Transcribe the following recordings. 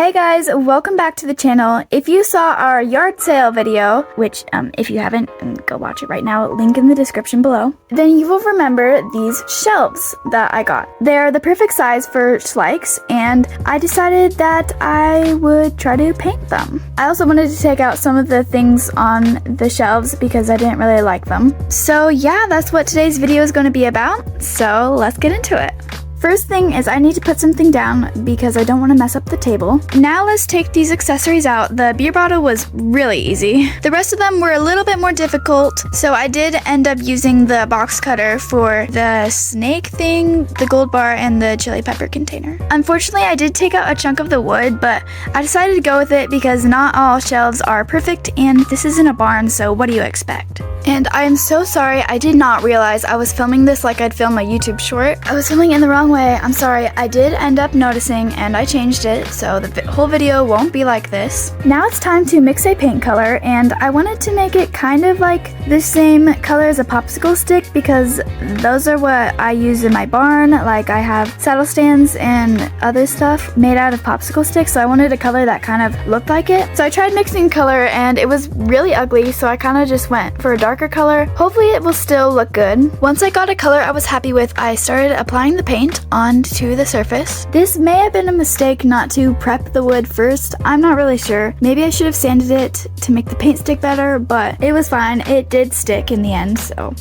Hey guys, welcome back to the channel. If you saw our yard sale video, which if you haven't, go watch it right now, link in the description below, then you will remember these shelves that I got. They're the perfect size for Schleichs, and I decided that I would try to paint them. I also wanted to take out some of the things on the shelves because I didn't really like them. So yeah, that's what today's video is going to be about, so let's get into it. First thing is I need to put something down because I don't want to mess up the table. Now let's take these accessories out. The beer bottle was really easy. The rest of them were a little bit more difficult, so I did end up using the box cutter for the snake thing, the gold bar, and the chili pepper container. Unfortunately, I did take out a chunk of the wood, but I decided to go with it because not all shelves are perfect, and this isn't a barn, so what do you expect? And I am so sorry, I did not realize I was filming this like I'd film a YouTube short. I was filming in the wrong way. I'm sorry. I did end up noticing and I changed it, so the whole video won't be like this. Now it's time to mix a paint color, and I wanted to make it kind of like the same color as a popsicle stick because those are what I use in my barn. Like I have saddle stands and other stuff made out of popsicle sticks, so I wanted a color that kind of looked like it. So I tried mixing color and it was really ugly, so I kind of just went for a darker color. Hopefully it will still look good. Once I got a color I was happy with, I started applying the paint onto the surface. This may have been a mistake not to prep the wood first. I'm not really sure. Maybe I should have sanded it to make the paint stick better, but it was fine. It did stick in the end, so.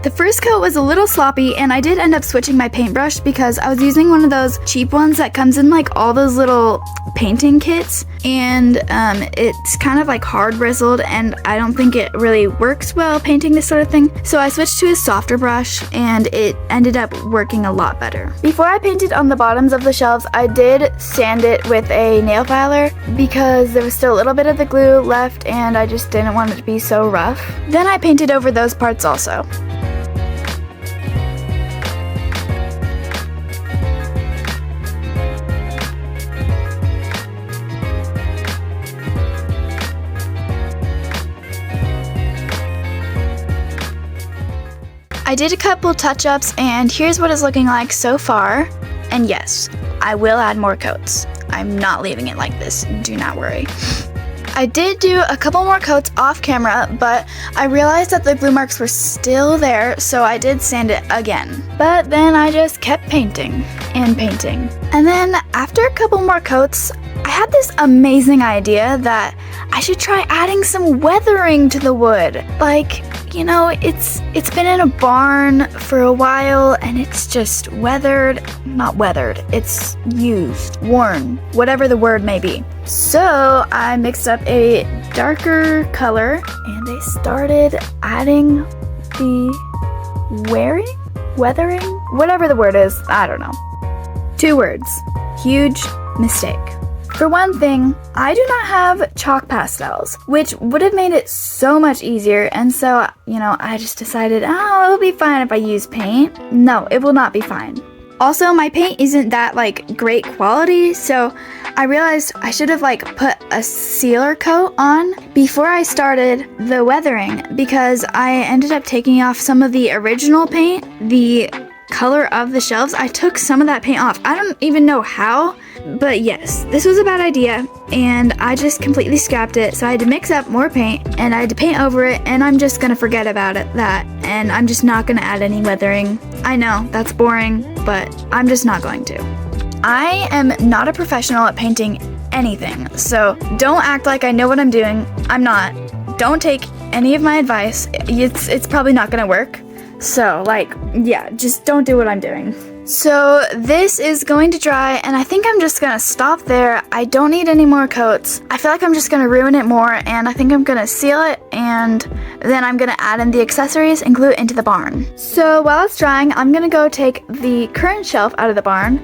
The first coat was a little sloppy, and I did end up switching my paintbrush because I was using one of those cheap ones that comes in like all those little painting kits, and it's kind of like hard bristled, and I don't think it really works well painting this sort of thing. So I switched to a softer brush, and it ended up working a lot better. Before I painted on the bottoms of the shelves, I did sand it with a nail filer because there was still a little bit of the glue left, and I just didn't want it to be so rough. Then I painted over those parts also. I did a couple touch-ups, and here's what it's looking like so far. And yes, I will add more coats. I'm not leaving it like this, do not worry. I did do a couple more coats off camera, but I realized that the glue marks were still there, so I did sand it again. But then I just kept painting and painting. And then after a couple more coats, I had this amazing idea that I should try adding some weathering to the wood. Like, you know, it's been in a barn for a while and it's just weathered. Not weathered, it's used, worn, whatever the word may be. So I mixed up a darker color and I started adding the weathering, whatever the word is, I don't know. 2 words, huge mistake. For one thing, I do not have chalk pastels, which would have made it so much easier, and so, you know, I just decided, oh, it'll be fine if I use paint. No, it will not be fine. Also, my paint isn't that, like, great quality, so I realized I should have, like, put a sealer coat on before I started the weathering, because I ended up taking off some of the original paint, the color of the shelves. I took some of that paint off. I don't even know how, but yes, this was a bad idea and I just completely scrapped it, so I had to mix up more paint and I had to paint over it, and I'm just gonna forget about that, and I'm just not gonna add any weathering. I know, that's boring, but I'm just not going to. I am not a professional at painting anything, so don't act like I know what I'm doing. I'm not. Don't take any of my advice. It's probably not gonna work. So, like, yeah, just don't do what I'm doing. So this is going to dry, and I think I'm just gonna stop there. I don't need any more coats. I feel like I'm just gonna ruin it more, and I think I'm gonna seal it, and then I'm gonna add in the accessories and glue it into the barn. So while it's drying, I'm gonna go take the current shelf out of the barn.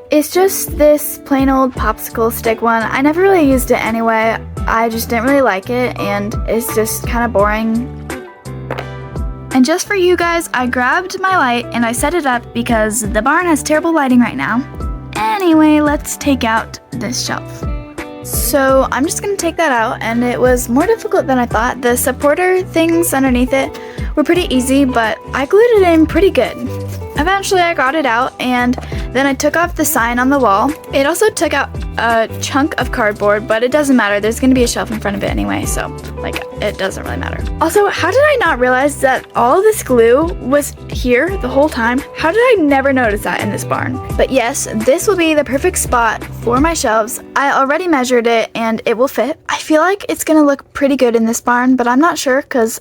It's just this plain old popsicle stick one. I never really used it anyway. I just didn't really like it, and it's just kind of boring. And just for you guys, I grabbed my light and I set it up because the barn has terrible lighting right now. Anyway, let's take out this shelf. So I'm just gonna take that out, and it was more difficult than I thought. The supporter things underneath it were pretty easy, but I glued it in pretty good. Eventually I got it out, and Then I took off the sign on the wall. It also took out a chunk of cardboard, but it doesn't matter. There's gonna be a shelf in front of it anyway, so like it doesn't really matter. Also, how did I not realize that all of this glue was here the whole time? How did I never notice that in this barn? But yes, this will be the perfect spot for my shelves. I already measured it and it will fit. I feel like it's gonna look pretty good in this barn, but I'm not sure because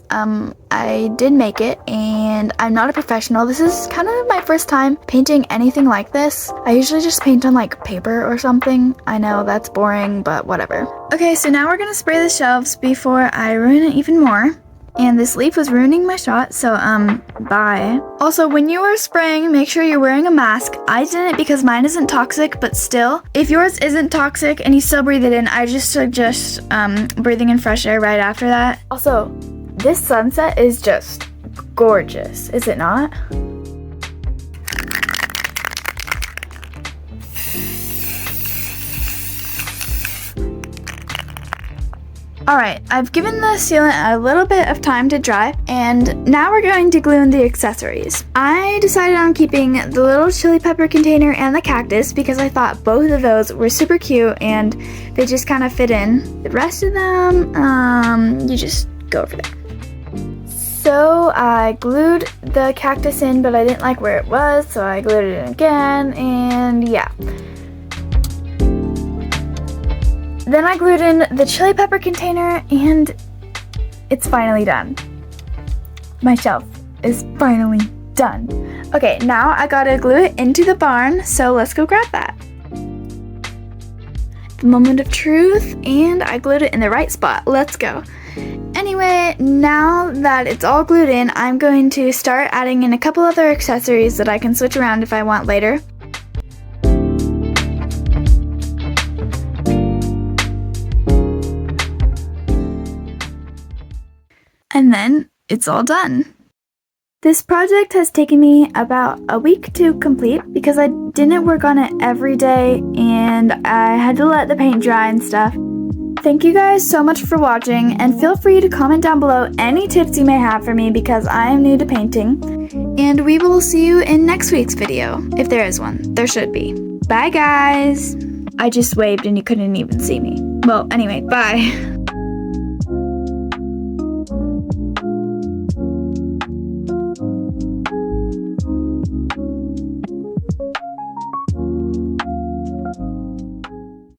I did make it and I'm not a professional. This is kind of my first time painting anything like this. I usually just paint on like paper or something. I know that's boring, but whatever. Okay, so now we're gonna spray the shelves before I ruin it even more. And this leaf was ruining my shot, so bye. Also, when you are spraying, make sure you're wearing a mask. I didn't because mine isn't toxic, but still, if yours isn't toxic and you still breathe it in, I just suggest breathing in fresh air right after that. Also, this sunset is just gorgeous, is it not? Alright, I've given the sealant a little bit of time to dry, and now we're going to glue in the accessories. I decided on keeping the little chili pepper container and the cactus because I thought both of those were super cute and they just kind of fit in. The rest of them, you just go over there. So I glued the cactus in, but I didn't like where it was, so I glued it in again, and yeah. Then I glued in the chili pepper container, and it's finally done. My shelf is finally done. Okay, now I gotta glue it into the barn, so let's go grab that. The moment of truth, and I glued it in the right spot. Let's go. Anyway, now that it's all glued in, I'm going to start adding in a couple other accessories that I can switch around if I want later. And then it's all done. This project has taken me about a week to complete because I didn't work on it every day and I had to let the paint dry and stuff. Thank you guys so much for watching, and feel free to comment down below any tips you may have for me because I am new to painting. And we will see you in next week's video, if there is one. There should be. Bye guys! I just waved and you couldn't even see me. Well, anyway, bye.